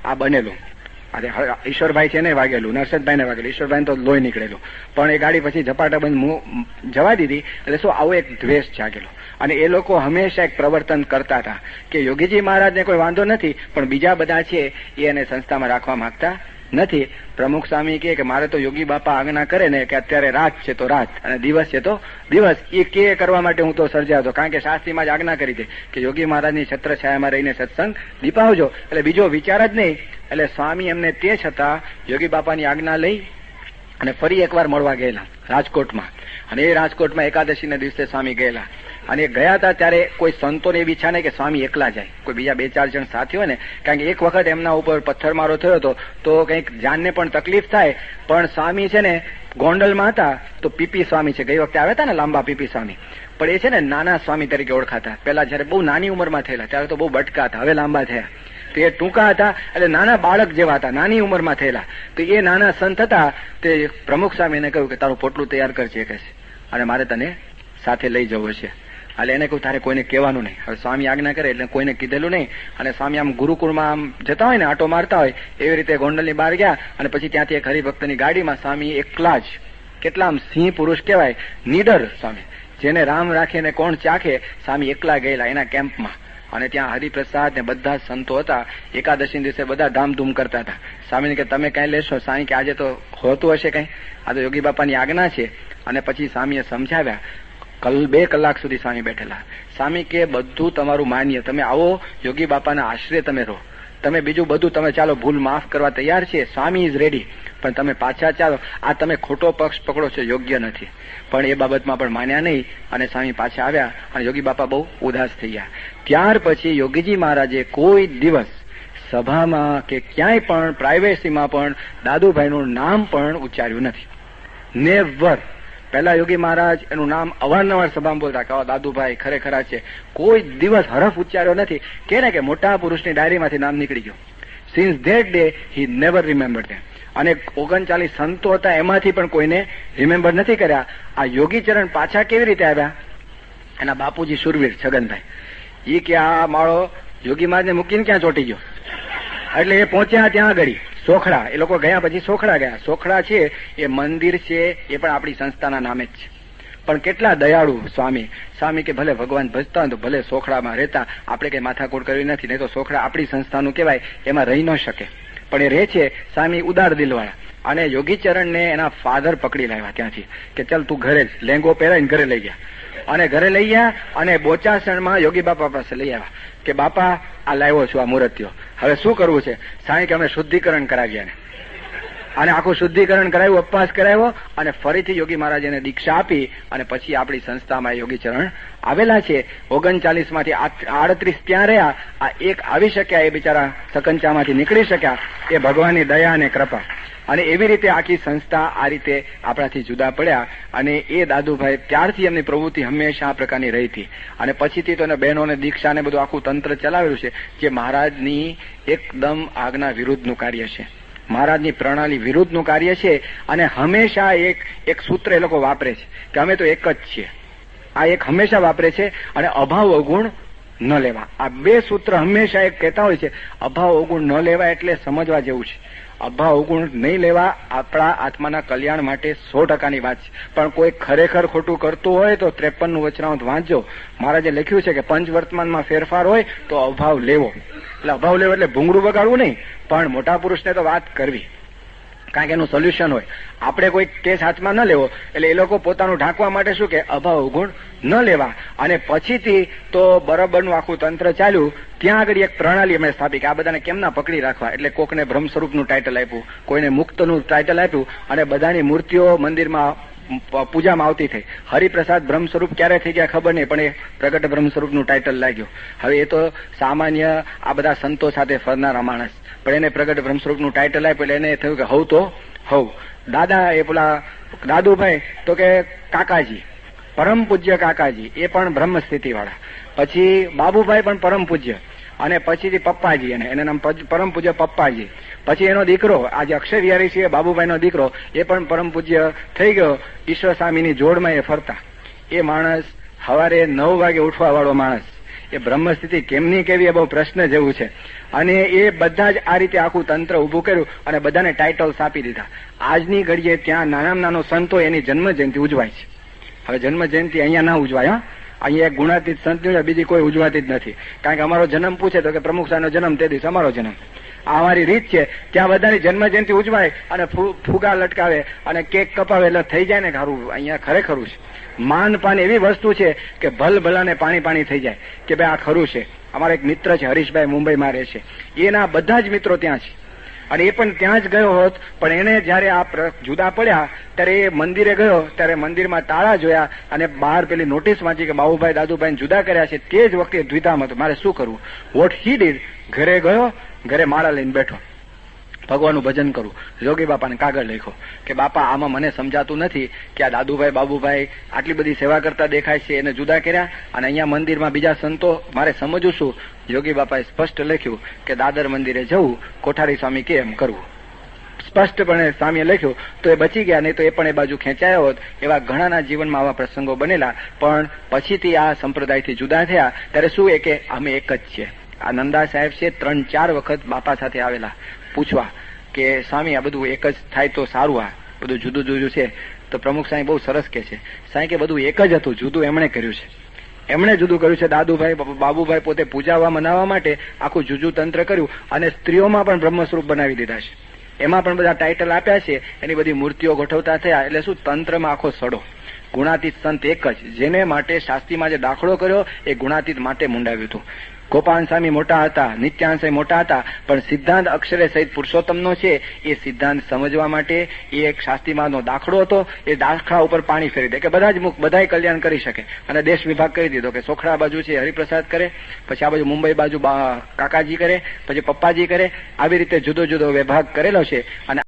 આ બનેલું. ઈશ્વરભાઈ છે ને વાગેલું, નરસદભાઈ ને વાગેલું, ઈશ્વરભાઈ તો લોહી નીકળેલું, પણ એ ગાડી પછી ઝપાટા બંધ જવા દીધી. એટલે શું આવો એક દ્વેષ જાગેલો. અને એ લોકો હંમેશા એક પ્રવર્તન કરતા હતા કે યોગીજી મહારાજને કોઈ વાંધો નથી, પણ બીજા બધા છે એ એને સંસ્થામાં રાખવા માંગતા નથી. પ્રમુખ સ્વામી કે મારે તો યોગી બાપા આજ્ઞા કરે ને કે અત્યારે રાત છે તો રાત અને દિવસ છે તો દિવસ, એ કે કરવા માટે હું તો સર્જાયો હતો. કારણ કે શાસ્ત્રીમાં જ આજ્ઞા કરી હતી કે યોગી મહારાજની છત્ર છાયામાં રહીને સત્સંગ દીપાવજો, એટલે બીજો વિચાર જ નહીં. એટલે સ્વામી એમને તે છતાં યોગી બાપાની આજ્ઞા લઈ અને ફરી એકવાર મળવા ગયેલા રાજકોટમાં. અને એ રાજકોટમાં એકાદશીના દિવસે સ્વામી ગયેલા. અને ગયા હતા ત્યારે કોઈ સંતોને એવી ઈચ્છા નહીં કે સ્વામી એકલા જાય, કોઈ બીજા 2-4 જણ સાથી હોય ને. કારણ કે એક વખત એમના ઉપર પથ્થરમારો થયો હતો તો કંઈક જાનને પણ તકલીફ થાય. પણ સ્વામી છે ને ગોંડલમાં હતા તો પીપી સ્વામી છે, ગઈ વખતે આવ્યા હતા ને લાંબા પીપી સ્વામી, પણ એ છે ને નાના સ્વામી તરીકે ઓળખાતા. પેલા જયારે બહુ નાની ઉંમરમાં થયેલા ત્યારે તો બહુ બટકા હતા, હવે લાંબા થયા. તો એ ટૂંકા હતા એટલે નાના બાળક જેવા હતા, નાની ઉંમરમાં થયેલા. તો એ નાના સંત હતા. તે પ્રમુખ સ્વામીને કહ્યું કે તારું પોટલું તૈયાર કરજે કે છે, અને મારે તને સાથે લઈ જવું છે. એટલે એને કહ્યું તારે કોઈને કહેવાનું નહીં. હવે સ્વામી આજ્ઞા કરે એટલે કોઈને કીધેલું નહીં. અને સ્વામી આમ ગુરુકુળમાં આમ જતા હોય ને, આટો મારતા હોય એવી રીતે ગોંડલની બહાર ગયા. અને પછી ત્યાંથી એક હરિભક્તની ગાડીમાં સ્વામી એકલા જ, કેટલા આમ સિંહ પુરુષ કહેવાય, નીડર સ્વામી, જેને રામ રાખે ને કોણ ચાખે, સ્વામી એકલા ગયેલા એના કેમ્પમાં. અને ત્યાં હરિપ્રસાદ ને બધા સંતો હતા. એકાદશી દિવસે બધા ધામધૂમ કરતા હતા. સ્વામીને કે તમે કઈ લેશો? સ્વામી કે આજે તો હોતું હશે કઈ, આ તો યોગી બાપાની આજ્ઞા છે. અને પછી સ્વામીએ સમજાવ્યા. 2 કલાક સુધી સ્વામી બેઠેલા. સ્વામી કે બધું તમારું માન્ય, તમે આવો યોગી બાપાના આશ્રય તમે રહો, તમે બીજું બધું તમે ચાલો ભૂલ માફ કરવા તૈયાર છે, સ્વામી ઇઝ રેડી, પણ તમે પાછા ચાલો. આ તમે ખોટો પક્ષ પકડો છો, યોગ્ય નથી. પણ એ બાબતમાં પણ માન્યા નહીં અને સ્વામી પાછા આવ્યા. અને યોગી બાપા બહુ ઉદાસ થઈ ગયા. ત્યાર પછી યોગીજી મહારાજે કોઈ દિવસ સભામાં કે ક્યાંય પણ પ્રાઇવેસીમાં પણ દાદુભાઈનું નામ પણ ઉચ્ચાર્યું નથી. નેવર. પહેલા યોગી મહારાજ એનું નામ અવારનવાર સભામાં બોલતા કે દાદુભાઈ ખરેખર છે. કોઈ દિવસ હરફ ઉચ્ચાર્યો નથી. કે ને કે મોટા પુરુષની ડાયરીમાંથી નામ નીકળી ગયું. Since that day he never remembered them. અને 39 સંતો હતા એમાંથી પણ કોઈને રિમેમ્બર નથી કર્યા. આ યોગી ચરણ પાછા કેવી રીતે આવ્યા? એના બાપુજી સુરવીર છગનભાઈ એ કે આ માળો યોગી મહારાજને મૂકીને ક્યાં ચોટી ગયો? એટલે એ પહોંચ્યા ત્યાં આગળ સોખડા. એ લોકો ગયા પછી સોખડા ગયા. સોખડા છે એ મંદિર છે, એ પણ આપણી સંસ્થાના નામે જ છે. પણ કેટલા દયાળુ સ્વામી. સ્વામી કે ભલે ભગવાન ભજતા હોય તો ભલે સોખડામાં રહેતા, આપણે કઈ માથાકૂટ કરવી નથી, નહીં તો સોખડા આપણી સંસ્થાનું કહેવાય, એમાં રહી ન શકે. પણ એ રહે છે. સ્વામી ઉદાર દિલવાળા. અને યોગી ચરણને એના ફાધર પકડી લાવ્યા ત્યાંથી કે ચાલ તું ઘરે જ, લેંગો પહેરાઈને ઘરે લઈ ગયા. અને ઘરે લઈ ગયા અને બોચાસણમાં યોગી બાપા પાસે લઈ આવ્યા કે બાપા આ લાવ્યો છું, આ મૂર્તિઓ, હવે શું કરવું છે? સાંઈ કે અમે શુદ્ધિકરણ કરાવ્યા ને. અને આખું શુદ્ધિકરણ કરાવ્યું, ઉપવાસ કરાવ્યો અને ફરીથી યોગી મહારાજને દીક્ષા આપી. અને પછી આપણી સંસ્થામાં યોગી ચરણ આવેલા છે. 39 માંથી 38 ત્યાં રહ્યા. આ એક આવી શક્યા, એ બિચારા સકંચામાંથી નીકળી શક્યા, એ ભગવાનની દયા અને કૃપા. અને એવી રીતે આખી સંસ્થા આ રીતે આપણાથી જુદા પડ્યા. અને એ દાદુભાઈ ત્યારથી એમની પ્રવૃત્તિ હંમેશા આ પ્રકારની રહી હતી. અને પછીથી તો બહેનોને દીક્ષા ને બધું આખું તંત્ર ચલાવેલું છે, જે મહારાજની એકદમ આજ્ઞા વિરુદ્ધનું કાર્ય છે, મહારાજની પ્રણાલી વિરુદ્ધનું કાર્ય છે. અને હંમેશા એક સૂત્ર એ લોકો વાપરે છે કે અમે તો એક જ છીએ. આ એક હંમેશા વાપરે છે. અને અભાવ અવગુણ ન લેવા, આ 2 સૂત્ર હંમેશા એક કહેતા હોય છે. અભાવ અવગુણ ન લેવા એટલે સમજવા જેવું છે. અભાવ અવગુણ નહીં લેવા આપણા આત્માના કલ્યાણ માટે 100%ની વાત છે. પણ કોઈ ખરેખર ખોટું કરતું હોય તો 53નું વચનામૃત વાંચજો. મહારાજે લખ્યું છે કે પંચવર્તમાનમાં ફેરફાર હોય તો અભાવ લેવો. એટલે અભાવ લેવો એટલે ભૂંગળું વગાડવું નહીં, પણ મોટા પુરુષને તો વાત કરવી, કારણ કે એનું સોલ્યુશન હોય. આપણે કોઈ કેસ હાથમાં ન લેવો. એટલે એ લોકો પોતાનું ઢાંકવા માટે શું કે અભાવ અવગુણ ન લેવા. અને પછીથી તો બરાબરનું આખું તંત્ર ચાલ્યું. ત્યાં આગળ એક પ્રણાલી અમે સ્થાપી કે આ બધાને કેમ ના પકડી રાખવા. એટલે કોકને બ્રહ્મ સ્વરૂપનું ટાઇટલ આપ્યું, કોઈને મુક્તનું ટાઇટલ આપ્યું. અને બધાની મૂર્તિઓ મંદિરમાં પૂજામાં આવતી થઈ. હરિપ્રસાદ બ્રહ્મ સ્વરૂપ ક્યારે થઈ ગયા ખબર નહીં, પણ એ પ્રગટ બ્રહ્મ સ્વરૂપનું ટાઇટલ લાગ્યું. હવે એ તો સામાન્ય આ બધા સંતો સાથે ફરનારા માણસ, પણ એને પ્રગટ બ્રહ્મ સ્વરૂપનું ટાઇટલ આપ્યું. એટલે એને થયું કે હવ તો હવ. દાદા એ પેલા દાદુભાઈ તો કે કાકાજી, પરમ પૂજ્ય કાકાજી, એ પણ બ્રહ્મ સ્થિતિ વાળા. પછી બાબુભાઈ પણ પરમ પૂજ્ય. અને પછીથી પપ્પાજી, અને એનું નામ પરમ પૂજ્ય પપ્પાજી. પછી એનો દીકરો આજે અક્ષર વિહારી છે, બાબુભાઈનો દીકરો, એ પણ પરમ પૂજ્ય થઈ ગયો. ઈશ્વર સ્વામીની જોડમાં એ ફરતા. એ માણસ સવારે 9 વાગે ઉઠવા વાળો માણસ. એ બ્રહ્મ સ્થિતિ કેમની કેવી એ બહુ પ્રશ્ન જેવું છે. અને એ બધા જ આ રીતે આખું તંત્ર ઉભું કર્યું અને બધાને ટાઇટલ્સ આપી દીધા. આજની ઘડીએ ત્યાં નાનામાં નાનો સંતો એની જન્મ જયંતિ ઉજવાય છે. હવે જન્મ જયંતિ અહીંયા ના ઉજવાય. અહીંયા એક ગુણાતીત સંત બીજી કોઈ ઉજવાતી જ નથી. કારણ કે અમારો જન્મ પૂછે તો કે પ્રમુખ સાહેબનો જન્મ તે દિવસે અમારો જન્મ. આ અમારી રીત છે. ત્યાં બધાની જન્મ જયંતિ ઉજવાય અને ફુગા લટકાવે અને કેક કપાવે એટલે થઈ જાય ને ખરું. અહીંયા ખરેખરું છે. માન પાન એવી વસ્તુ છે કે ભલ ભલાને પાણી પાણી થઈ જાય કે ભાઈ આ ખરું છે. અમારા એક મિત્ર છે હરીશભાઈ, મુંબઈમાં રહે છે. એના બધા જ મિત્રો ત્યાં છે અને એ પણ ત્યાં જ ગયો હોત, પણ એને જયારે આ જુદા પડ્યા ત્યારે એ મંદિરે ગયો ત્યારે મંદિરમાં તાળા જોયા અને બહાર પેલી નોટિસ વાંચી કે બાબુભાઈ દાદુભાઈ જુદા કર્યા છે. તે જ વખતે દ્વિધામ હતો મારે શું કરવું. વોટ હી ડીડ, ઘરે ગયો, ઘરે માળા લઈને બેઠો, ભગવાનનું ભજન કરું. જોગી બાપાને કાગળ લખ્યો કે બાપા આમાં મને સમજાતું નથી કે આ દાદુભાઈ બાબુભાઈ આટલી બધી સેવા કરતા દેખાય છે, એને જુદા કર્યા અને અહીંયા મંદિરમાં બીજા સંતો મારે સમજવું શું. યોગી બાપાએ સ્પષ્ટ લખ્યું કે દાદર મંદિરે જવું, કોઠારી સ્વામી કે એમ કરવું. સ્પષ્ટપણે સ્વામીએ લખ્યું તો એ બચી ગયા, નહીં તો એ પણ એ બાજુ ખેંચાયો હોત. એવા ઘણાના જીવનમાં આવા પ્રસંગો બનેલા. પણ પછીથી આ સંપ્રદાયથી જુદા થયા ત્યારે શું એ કે અમે એક જ છીએ. આ નંદા સાહેબ છે 3-4 વખત બાપા સાથે આવેલા પૂછવા કે સ્વામી આ બધું એક જ થાય તો સારું, આ બધું જુદું જુદું છે. તો પ્રમુખ સાહેબ બહુ સરસ કે છે, સાહેબ કે બધું એક જ હતું, જુદું એમણે કર્યું છે. એમણે જુદું કર્યું છે. દાદુભાઈ બાબુભાઈ પોતે પૂજાવા મનાવવા માટે આખું જુદું તંત્ર કર્યું અને સ્ત્રીઓમાં પણ બ્રહ્મ સ્વરૂપ બનાવી દીધા છે. એમાં પણ બધા ટાઇટલ આપ્યા છે, એની બધી મૂર્તિઓ ગોઠવતા થયા. એટલે શું તંત્રમાં આખો સડો. ગુણાતીત સંત એક જ, જેને માટે શાસ્ત્રીમાં જે દાખલો કર્યો એ ગુણાતીત માટે મુંડાવ્યું હતું. ગોપાલ સ્વામી મોટા હતા, નિત્યાનંદ મોટા હતા, પણ સિદ્ધાંત અક્ષરે સહિત પુરુષોત્તમનો છે એ સિદ્ધાંત સમજવા માટે એ એક શાસ્ત્રીમાંનો દાખલો હતો. એ દાખલા ઉપર પાણી ફેરી દે કે બધા જ મુખ બધાય કલ્યાણ કરી શકે. અને દેશ વિભાગ કરી દીધો કે સોખડા બાજુ છે હરિપ્રસાદ કરે, પછી આ બાજુ મુંબઈ બાજુ કાકાજી કરે, પછી પપ્પાજી કરે. આવી રીતે જુદો જુદો વિભાગ કરેલો છે. અને